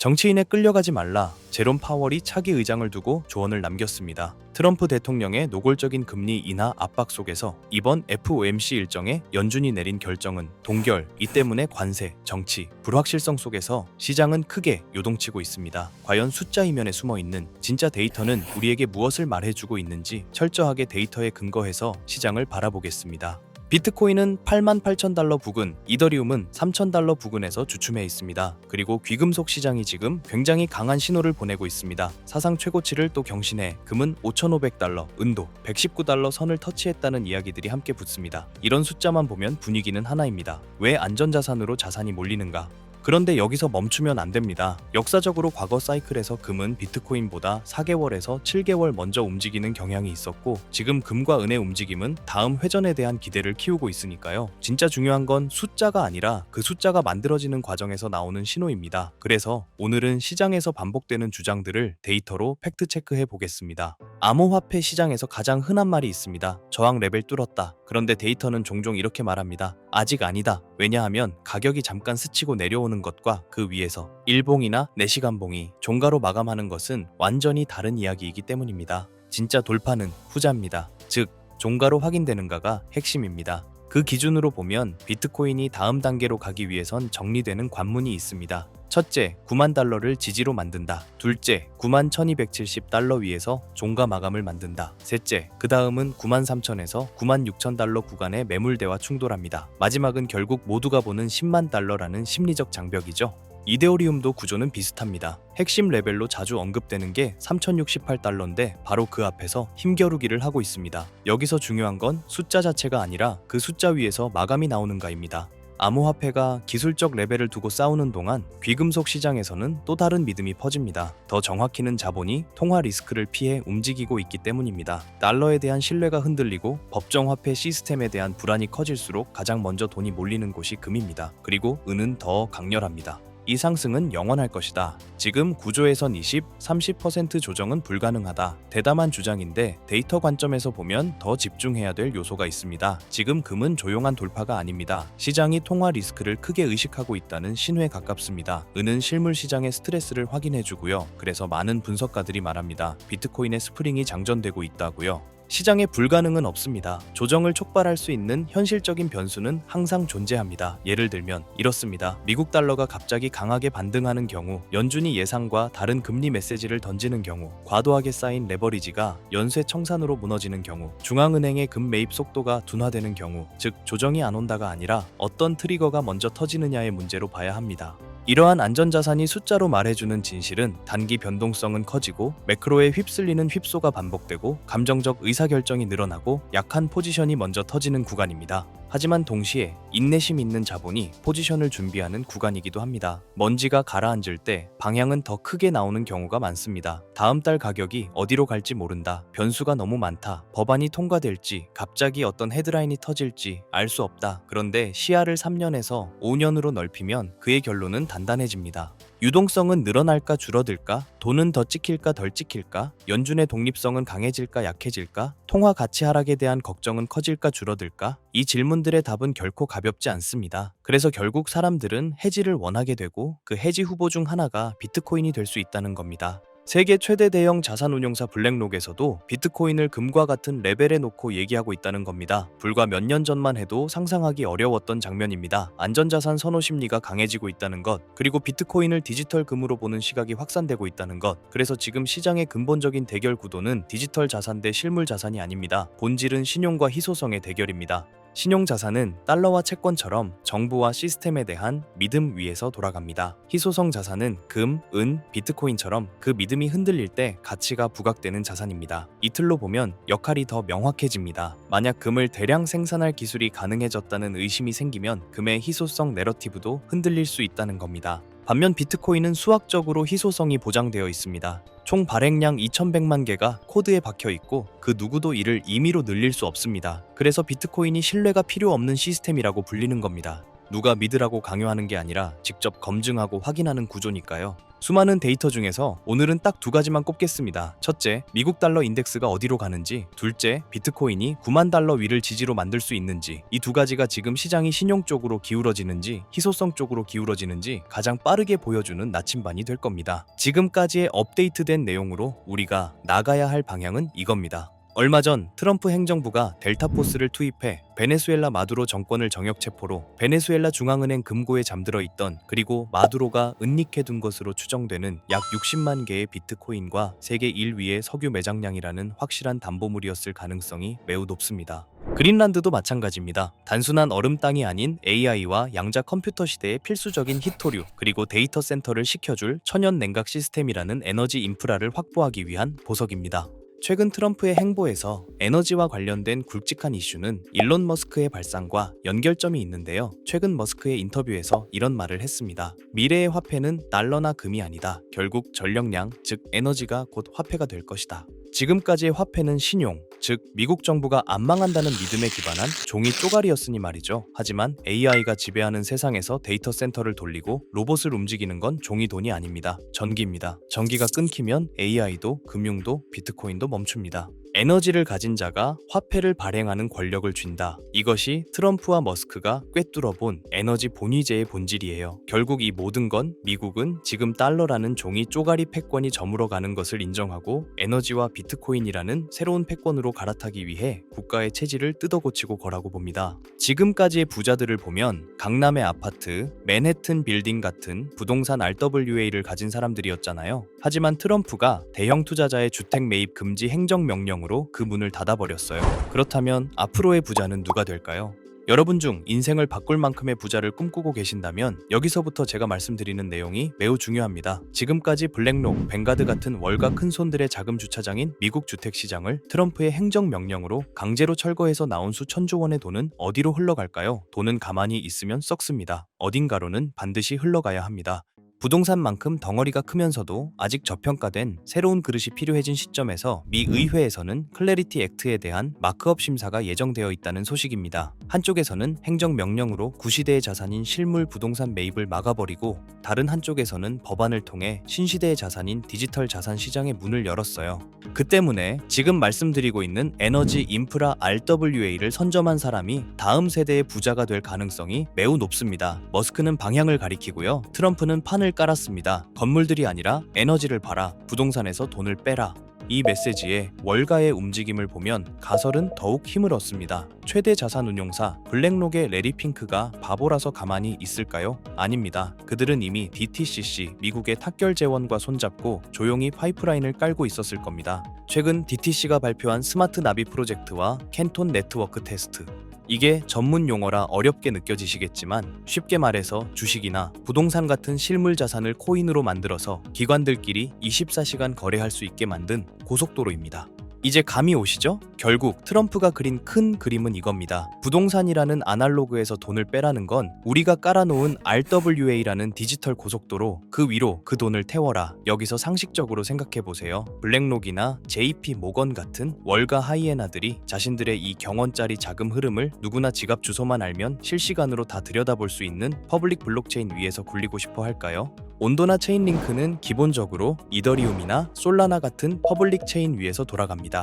정치인에 끌려가지 말라. 제롬 파월이 차기 의장을 두고 조언을 남겼습니다. 트럼프 대통령의 노골적인 금리 인하 압박 속에서 이번 FOMC 일정에 연준이 내린 결정은 동결, 이 때문에 관세, 정치, 불확실성 속에서 시장은 크게 요동치고 있습니다. 과연 숫자 이면에 숨어있는 진짜 데이터는 우리에게 무엇을 말해주고 있는지 철저하게 데이터에 근거해서 시장을 바라보겠습니다. 비트코인은 88,000달러 부근, 이더리움은 3,000달러 부근에서 주춤해 있습니다. 그리고 귀금속 시장이 지금 굉장히 강한 신호를 보내고 있습니다. 사상 최고치를 또 경신해 금은 5,500달러, 은도 119달러 선을 터치했다는 이야기들이 함께 붙습니다. 이런 숫자만 보면 분위기는 하나입니다. 왜 안전자산으로 자산이 몰리는가? 그런데 여기서 멈추면 안 됩니다. 역사적으로 과거 사이클에서 금은 비트코인보다 4개월에서 7개월 먼저 움직이는 경향이 있었고, 지금 금과 은의 움직임은 다음 회전에 대한 기대를 키우고 있으니까요. 진짜 중요한 건 숫자가 아니라 그 숫자가 만들어지는 과정에서 나오는 신호입니다. 그래서 오늘은 시장에서 반복되는 주장들을 데이터로 팩트 체크해 보겠습니다. 암호화폐 시장에서 가장 흔한 말이 있습니다. 저항 레벨 뚫었다. 그런데 데이터는 종종 이렇게 말합니다. 아직 아니다. 왜냐하면 가격이 잠깐 스치고 내려오는 것과 그 위에서 일봉이나 4시간 봉이 종가로 마감하는 것은 완전히 다른 이야기이기 때문입니다. 진짜 돌파는 후자입니다. 즉, 종가로 확인되는가가 핵심입니다. 그 기준으로 보면 비트코인이 다음 단계로 가기 위해선 정리되는 관문이 있습니다. 첫째, 9만 달러를 지지로 만든다. 둘째, 9만 1270달러 위에서 종가 마감을 만든다. 셋째, 그 다음은 9만 3천에서 9만 6천 달러 구간의 매물대와 충돌합니다. 마지막은 결국 모두가 보는 10만 달러라는 심리적 장벽이죠. 이데오리움도 구조는 비슷합니다. 핵심 레벨로 자주 언급되는 게 3068달러인데 바로 그 앞에서 힘겨루기를 하고 있습니다. 여기서 중요한 건 숫자 자체가 아니라 그 숫자 위에서 마감이 나오는가입니다. 암호화폐가 기술적 레벨을 두고 싸우는 동안 귀금속 시장에서는 또 다른 믿음이 퍼집니다. 더 정확히는 자본이 통화 리스크를 피해 움직이고 있기 때문입니다. 달러에 대한 신뢰가 흔들리고 법정화폐 시스템에 대한 불안이 커질수록 가장 먼저 돈이 몰리는 곳이 금입니다. 그리고 은은 더 강렬합니다. 이 상승은 영원할 것이다. 지금 구조에선 20, 30% 조정은 불가능하다. 대담한 주장인데 데이터 관점에서 보면 더 집중해야 될 요소가 있습니다. 지금 금은 조용한 돌파가 아닙니다. 시장이 통화 리스크를 크게 의식하고 있다는 신호에 가깝습니다. 은은 실물 시장의 스트레스를 확인해주고요. 그래서 많은 분석가들이 말합니다. 비트코인의 스프링이 장전되고 있다고요. 시장에 불가능은 없습니다. 조정을 촉발할 수 있는 현실적인 변수는 항상 존재합니다. 예를 들면 이렇습니다. 미국 달러가 갑자기 강하게 반등하는 경우, 연준이 예상과 다른 금리 메시지를 던지는 경우, 과도하게 쌓인 레버리지가 연쇄 청산으로 무너지는 경우, 중앙은행의 금 매입 속도가 둔화되는 경우, 즉 조정이 안 온다가 아니라 어떤 트리거가 먼저 터지느냐의 문제로 봐야 합니다. 이러한 안전자산이 숫자로 말해주는 진실은 단기 변동성은 커지고 매크로에 휩쓸리는 휩소가 반복되고 감정적 의사결정이 늘어나고 약한 포지션이 먼저 터지는 구간입니다. 하지만 동시에 인내심 있는 자본이 포지션을 준비하는 구간이기도 합니다. 먼지가 가라앉을 때 방향은 더 크게 나오는 경우가 많습니다. 다음 달 가격이 어디로 갈지 모른다. 변수가 너무 많다. 법안이 통과될지 갑자기 어떤 헤드라인이 터질지 알 수 없다. 그런데 시야를 3년에서 5년으로 넓히면 그의 결론은 단단해집니다. 유동성은 늘어날까 줄어들까? 돈은 더 찍힐까 덜 찍힐까? 연준의 독립성은 강해질까 약해질까? 통화 가치 하락에 대한 걱정은 커질까 줄어들까? 이 질문들의 답은 결코 가볍지 않습니다. 그래서 결국 사람들은 해지를 원하게 되고 그 해지 후보 중 하나가 비트코인이 될 수 있다는 겁니다. 세계 최대 대형 자산운용사 블랙록에서도 비트코인을 금과 같은 레벨에 놓고 얘기하고 있다는 겁니다. 불과 몇 년 전만 해도 상상하기 어려웠던 장면입니다. 안전자산 선호 심리가 강해지고 있다는 것, 그리고 비트코인을 디지털 금으로 보는 시각이 확산되고 있다는 것. 그래서 지금 시장의 근본적인 대결 구도는 디지털 자산 대 실물 자산이 아닙니다. 본질은 신용과 희소성의 대결입니다. 신용자산은 달러와 채권처럼 정부와 시스템에 대한 믿음 위에서 돌아갑니다. 희소성 자산은 금, 은, 비트코인처럼 그 믿음이 흔들릴 때 가치가 부각되는 자산입니다. 이틀로 보면 역할이 더 명확해집니다. 만약 금을 대량 생산할 기술이 가능해졌다는 의심이 생기면 금의 희소성 내러티브도 흔들릴 수 있다는 겁니다. 반면 비트코인은 수학적으로 희소성이 보장되어 있습니다. 총 발행량 2100만 개가 코드에 박혀 있고 그 누구도 이를 임의로 늘릴 수 없습니다. 그래서 비트코인이 신뢰가 필요 없는 시스템이라고 불리는 겁니다. 누가 믿으라고 강요하는 게 아니라 직접 검증하고 확인하는 구조니까요. 수많은 데이터 중에서 오늘은 딱 두 가지만 꼽겠습니다. 첫째, 미국 달러 인덱스가 어디로 가는지, 둘째, 비트코인이 9만 달러 위를 지지로 만들 수 있는지, 이 두 가지가 지금 시장이 신용 쪽으로 기울어지는지, 희소성 쪽으로 기울어지는지 가장 빠르게 보여주는 나침반이 될 겁니다. 지금까지의 업데이트된 내용으로 우리가 나가야 할 방향은 이겁니다. 얼마 전 트럼프 행정부가 델타포스를 투입해 베네수엘라 마두로 정권을 정역 체포로 베네수엘라 중앙은행 금고에 잠들어 있던, 그리고 마두로가 은닉해둔 것으로 추정되는 약 60만 개의 비트코인과 세계 1위의 석유 매장량이라는 확실한 담보물이었을 가능성이 매우 높습니다. 그린란드도 마찬가지입니다. 단순한 얼음 땅이 아닌 AI와 양자 컴퓨터 시대의 필수적인 히토류, 그리고 데이터 센터를 식혀줄 천연 냉각 시스템이라는 에너지 인프라를 확보하기 위한 보석입니다. 최근 트럼프의 행보에서 에너지와 관련된 굵직한 이슈는 일론 머스크의 발상과 연결점이 있는데요. 최근 머스크의 인터뷰에서 이런 말을 했습니다. 미래의 화폐는 달러나 금이 아니다. 결국 전력량, 즉 에너지가 곧 화폐가 될 것이다. 지금까지의 화폐는 신용, 즉 미국 정부가 안 망한다는 믿음에 기반한 종이 쪼가리였으니 말이죠. 하지만 AI가 지배하는 세상에서 데이터 센터를 돌리고 로봇을 움직이는 건 종이 돈이 아닙니다. 전기입니다. 전기가 끊기면 AI도, 금융도, 비트코인도 멈춥니다. 에너지를 가진 자가 화폐를 발행하는 권력을 쥔다. 이것이 트럼프와 머스크가 꿰뚫어본 에너지 본위제의 본질이에요. 결국 이 모든 건 미국은 지금 달러라는 종이 쪼가리 패권이 저물어가는 것을 인정하고 에너지와 비트코인이라는 새로운 패권으로 갈아타기 위해 국가의 체질을 뜯어고치고 거라고 봅니다. 지금까지의 부자들을 보면 강남의 아파트, 맨해튼 빌딩 같은 부동산 RWA를 가진 사람들이었잖아요. 하지만 트럼프가 대형 투자자의 주택 매입 금지 행정명령으로 그 문을 닫아버렸어요. 그렇다면 앞으로의 부자는 누가 될까요? 여러분 중 인생을 바꿀 만큼의 부자를 꿈꾸고 계신다면 여기서부터 제가 말씀드리는 내용이 매우 중요합니다. 지금까지 블랙록, 뱅가드 같은 월가 큰손들의 자금 주차장인 미국 주택시장을 트럼프의 행정명령으로 강제로 철거해서 나온 수천조 원의 돈은 어디로 흘러갈까요? 돈은 가만히 있으면 썩습니다. 어딘가로는 반드시 흘러가야 합니다. 부동산만큼 덩어리가 크면서도 아직 저평가된 새로운 그릇이 필요해진 시점에서 미 의회에서는 클래리티 액트에 대한 마크업 심사가 예정되어 있다는 소식입니다. 한쪽에서는 행정명령으로 구시대의 자산인 실물 부동산 매입을 막아버리고, 다른 한쪽에서는 법안을 통해 신시대의 자산인 디지털 자산 시장의 문을 열었어요. 그 때문에 지금 말씀드리고 있는 에너지 인프라 RWA를 선점한 사람이 다음 세대의 부자가 될 가능성이 매우 높습니다. 머스크는 방향을 가리키고요. 트럼프는 판을 깔았습니다. 건물들이 아니라 에너지를 팔아, 부동산에서 돈을 빼라. 이 메시지에 월가의 움직임을 보면 가설은 더욱 힘을 얻습니다. 최대 자산운용사 블랙록의 레리 핑크가 바보라서 가만히 있을까요? 아닙니다. 그들은 이미 DTCC, 미국의 탁결 재원과 손잡고 조용히 파이프라인을 깔고 있었을 겁니다. 최근 DTC가 발표한 스마트 나비 프로젝트와 캔톤 네트워크 테스트, 이게 전문 용어라 어렵게 느껴지시겠지만 쉽게 말해서 주식이나 부동산 같은 실물 자산을 코인으로 만들어서 기관들끼리 24시간 거래할 수 있게 만든 고속도로입니다. 이제 감이 오시죠? 결국 트럼프가 그린 큰 그림은 이겁니다. 부동산이라는 아날로그에서 돈을 빼라는 건 우리가 깔아놓은 RWA라는 디지털 고속도로, 그 위로 그 돈을 태워라. 여기서 상식적으로 생각해보세요. 블랙록이나 JP 모건 같은 월가 하이에나들이 자신들의 이 경원짜리 자금 흐름을 누구나 지갑 주소만 알면 실시간으로 다 들여다볼 수 있는 퍼블릭 블록체인 위에서 굴리고 싶어 할까요? 온도나 체인링크는 기본적으로 이더리움이나 솔라나 같은 퍼블릭 체인 위에서 돌아갑니다.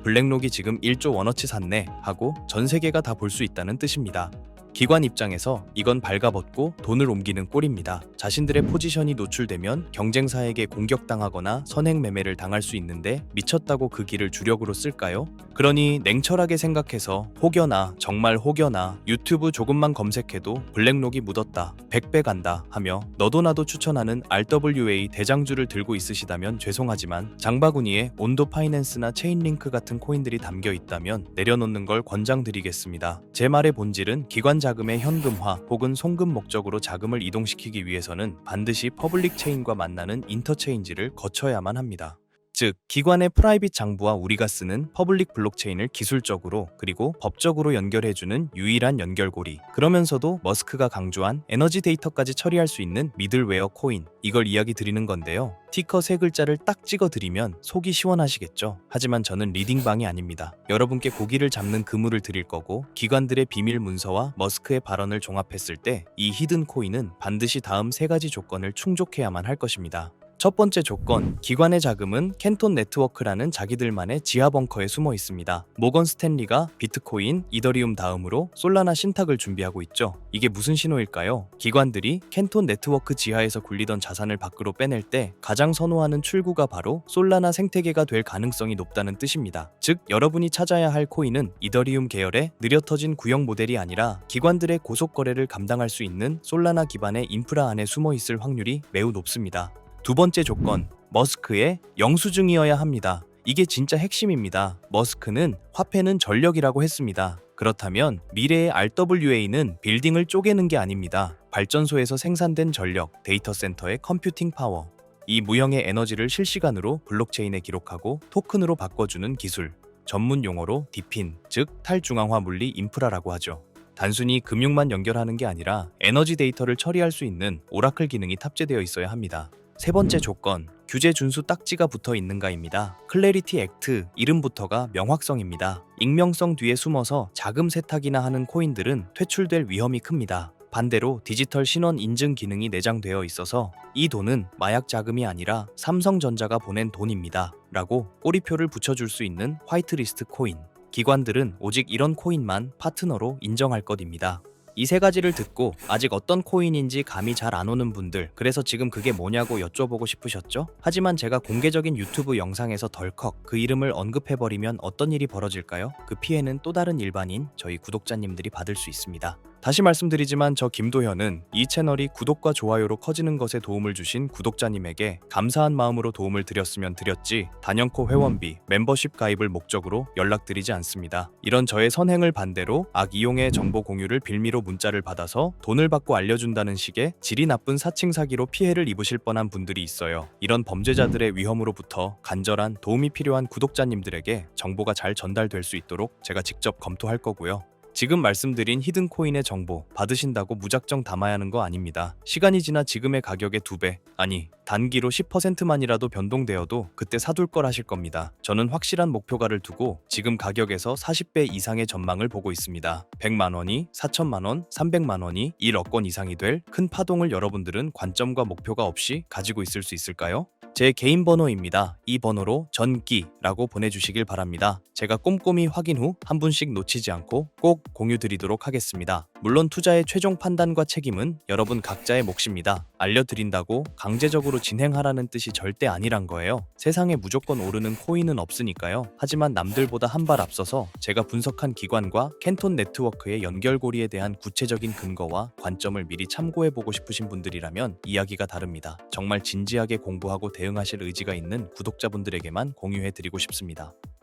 블랙록이 지금 1조 원어치 샀네 하고 전 세계가 다 볼 수 있다는 뜻입니다. 기관 입장에서 이건 발가벗고 돈을 옮기는 꼴입니다. 자신들의 포지션이 노출되면 경쟁사에게 공격당하거나 선행 매매를 당할 수 있는데 미쳤다고 그 길을 주력으로 쓸까요? 그러니 냉철하게 생각해서 혹여나, 정말 혹여나 유튜브 조금만 검색해도 블랙록이 묻었다, 100배 간다 하며 너도 나도 추천하는 RWA 대장주를 들고 있으시다면 죄송하지만 장바구니에 온도 파이낸스나 체인링크 같은 코인들이 담겨 있다면 내려놓는 걸 권장드리겠습니다. 제 말의 본질은 기관 자금의 현금화 혹은 송금 목적으로 자금을 이동시키기 위해서는 반드시 퍼블릭 체인과 만나는 인터체인지를 거쳐야만 합니다. 즉 기관의 프라이빗 장부와 우리가 쓰는 퍼블릭 블록체인을 기술적으로 그리고 법적으로 연결해주는 유일한 연결고리. 그러면서도 머스크가 강조한 에너지 데이터까지 처리할 수 있는 미들웨어 코인, 이걸 이야기 드리는 건데요. 티커 세 글자를 딱 찍어드리면 속이 시원하시겠죠? 하지만 저는 리딩방이 아닙니다. 여러분께 고기를 잡는 그물을 드릴 거고, 기관들의 비밀 문서와 머스크의 발언을 종합했을 때 이 히든 코인은 반드시 다음 세 가지 조건을 충족해야만 할 것입니다. 첫 번째 조건, 기관의 자금은 캔톤 네트워크라는 자기들만의 지하 벙커에 숨어 있습니다. 모건 스탠리가 비트코인, 이더리움 다음으로 솔라나 신탁을 준비하고 있죠. 이게 무슨 신호일까요? 기관들이 캔톤 네트워크 지하에서 굴리던 자산을 밖으로 빼낼 때 가장 선호하는 출구가 바로 솔라나 생태계가 될 가능성이 높다는 뜻입니다. 즉, 여러분이 찾아야 할 코인은 이더리움 계열의 느려 터진 구형 모델이 아니라 기관들의 고속 거래를 감당할 수 있는 솔라나 기반의 인프라 안에 숨어 있을 확률이 매우 높습니다. 두 번째 조건, 머스크의 영수증이어야 합니다. 이게 진짜 핵심입니다. 머스크는 화폐는 전력이라고 했습니다. 그렇다면 미래의 RWA는 빌딩을 쪼개는 게 아닙니다. 발전소에서 생산된 전력, 데이터 센터의 컴퓨팅 파워, 이 무형의 에너지를 실시간으로 블록체인에 기록하고 토큰으로 바꿔주는 기술, 전문 용어로 디핀, 즉 탈중앙화 물리 인프라라고 하죠. 단순히 금융만 연결하는 게 아니라 에너지 데이터를 처리할 수 있는 오라클 기능이 탑재되어 있어야 합니다. 세 번째 조건, 규제 준수 딱지가 붙어 있는가입니다. 클래리티 액트, 이름부터가 명확성입니다. 익명성 뒤에 숨어서 자금 세탁이나 하는 코인들은 퇴출될 위험이 큽니다. 반대로 디지털 신원 인증 기능이 내장되어 있어서 이 돈은 마약 자금이 아니라 삼성전자가 보낸 돈입니다. 라고 꼬리표를 붙여줄 수 있는 화이트리스트 코인. 기관들은 오직 이런 코인만 파트너로 인정할 것입니다. 이 세 가지를 듣고 아직 어떤 코인인지 감이 잘 안 오는 분들, 그래서 지금 그게 뭐냐고 여쭤보고 싶으셨죠? 하지만 제가 공개적인 유튜브 영상에서 덜컥 그 이름을 언급해버리면 어떤 일이 벌어질까요? 그 피해는 또 다른 일반인, 저희 구독자님들이 받을 수 있습니다. 다시 말씀드리지만 저 김도현은 이 채널이 구독과 좋아요로 커지는 것에 도움을 주신 구독자님에게 감사한 마음으로 도움을 드렸으면 드렸지 단연코 회원비, 멤버십 가입을 목적으로 연락드리지 않습니다. 이런 저의 선행을 반대로 악이용의 정보 공유를 빌미로 문자를 받아서 돈을 받고 알려준다는 식의 질이 나쁜 사칭 사기로 피해를 입으실 뻔한 분들이 있어요. 이런 범죄자들의 위험으로부터 간절한 도움이 필요한 구독자님들에게 정보가 잘 전달될 수 있도록 제가 직접 검토할 거고요. 지금 말씀드린 히든코인의 정보 받으신다고 무작정 담아야 하는 거 아닙니다. 시간이 지나 지금의 가격의 2배, 아니 단기로 10%만이라도 변동되어도 그때 사둘 걸 하실 겁니다. 저는 확실한 목표가를 두고 지금 가격에서 40배 이상의 전망을 보고 있습니다. 100만 원이 4천만 원, 300만 원이 1억 원 이상이 될 큰 파동을 여러분들은 관점과 목표가 없이 가지고 있을 수 있을까요? 제 개인 번호입니다. 이 번호로 전기라고 보내주시길 바랍니다. 제가 꼼꼼히 확인 후 한 분씩 놓치지 않고 꼭 공유드리도록 하겠습니다. 물론 투자의 최종 판단과 책임은 여러분 각자의 몫입니다. 알려드린다고 강제적으로 진행하라는 뜻이 절대 아니란 거예요. 세상에 무조건 오르는 코인은 없으니까요. 하지만 남들보다 한 발 앞서서 제가 분석한 기관과 캔톤 네트워크의 연결고리에 대한 구체적인 근거와 관점을 미리 참고해보고 싶으신 분들이라면 이야기가 다릅니다. 정말 진지하게 공부하고 대응하실 의지가 있는 구독자분들에게만 공유해드리고 싶습니다.